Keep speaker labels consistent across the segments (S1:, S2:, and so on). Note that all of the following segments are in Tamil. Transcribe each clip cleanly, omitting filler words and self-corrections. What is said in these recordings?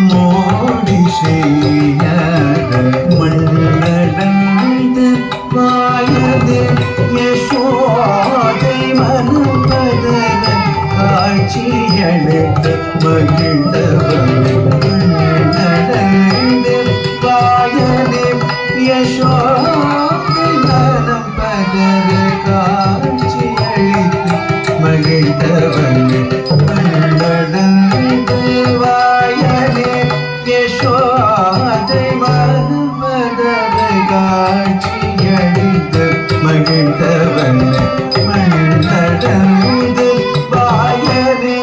S1: மோடி செய்யாத மண்ணடந்த மகிழ்ந்தவனை நடந்து வாயனே யசோதை மனம் பதற காட்சியளித்து மகிழ்ந்தவனை நடந்து வாயனே யசோதை மனம் பதற காட்சியளித்து மகிழ்ந்தவனை நடந்து வாயனே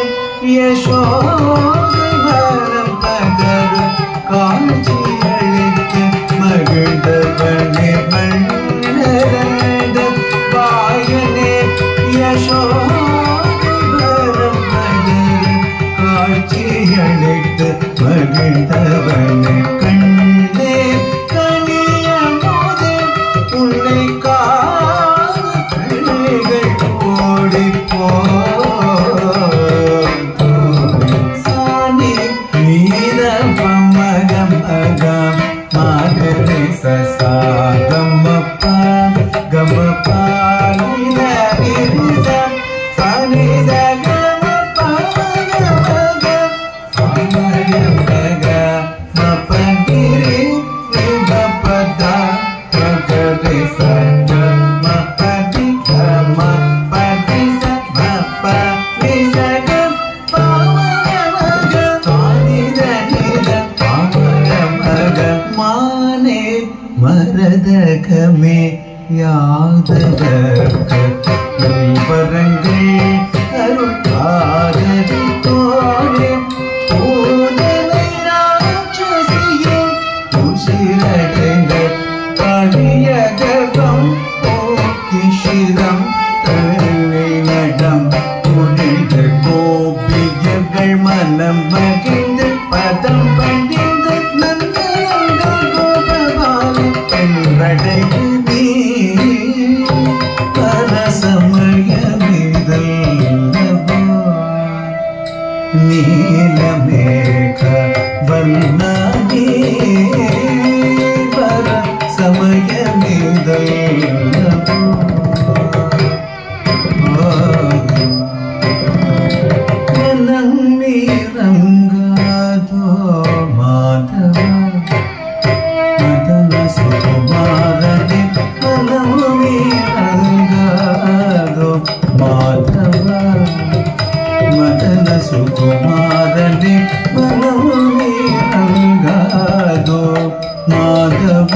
S1: யசோதை மனம் பதற காட்சியளித்து மகிழ்ந்தவனே நடந்து வாயனே யசோதை மனம் பதற காட்சியளித்து மகிழ்ந்தவனே கண்ணே கனிய போதே உன்னை காண கண்கள் ஓடி சாணி நீத பம்மகம் அகம் மாகரி சசா கம்மப்பா கம்மப்பா நீத நிரிசம் சாணி சகமப்பா கமகம் சாமயம் கக மப்பகிரி நிபப்பதா மகரி சகமப்பதி கமப்பதி சமப்பதி சகம் பாவகமகம் சாணித நிதம் பாவகமகம் மானே மரதகமே யாதவர்க்கு வரங்கள் அருள் ஆதரி தோழே பூதனை ராட்சசியே உசிரடங்க பணியகம் போக்கிஷிதம் தன்னை நடம் புனித கோபியர்கள் மனம் மகிழ்ந்து பதம் பண்டிந்து நந்தங்கள் கோபபாலம் என்றடைந்து நீ பரசமயமிதல் நீலமேக வர்ணனே பர சமயமிதல் நீரங்காதோ மாதவ மதன சுகுமாரனே நீரங்காதோ மாதவ மதன சுகுமாரனே நீரங்காதோ மாதவ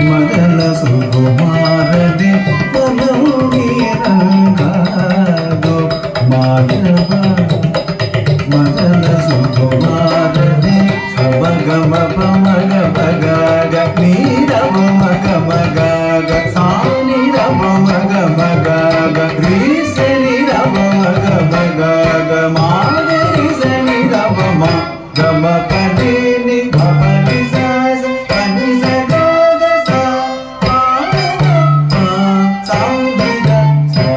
S1: மதன சுகுமாரனே நீரங்காதோ மாதவ மதன சுகுமாரனே சபகம பமக பகாக நீரவ மக மகாக சானிரவ மக மகாக ரீசனிரவ மக மகாக மாகரி சனிரவ மா கம பனினி பபனி சாச பனி சகாக சா பாமக பா சாந்திர சா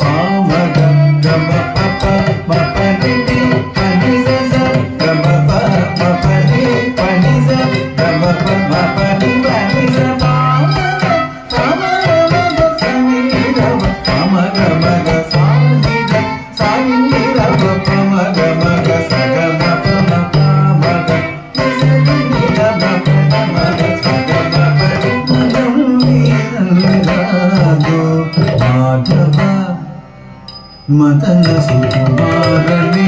S1: பாமக கம பப மபனினி பனி சச கம ப மபனி பனி ச கம ப மபனி பனி ச பாமக பாமக சனிரவ பாமக மக சாந்திர சானிரவ பாமக மக சகம பம பாமக சனிரவ பாமக சகம பரிமளம் நீரங்காதோ மாதவ மதன சுகுமாரனே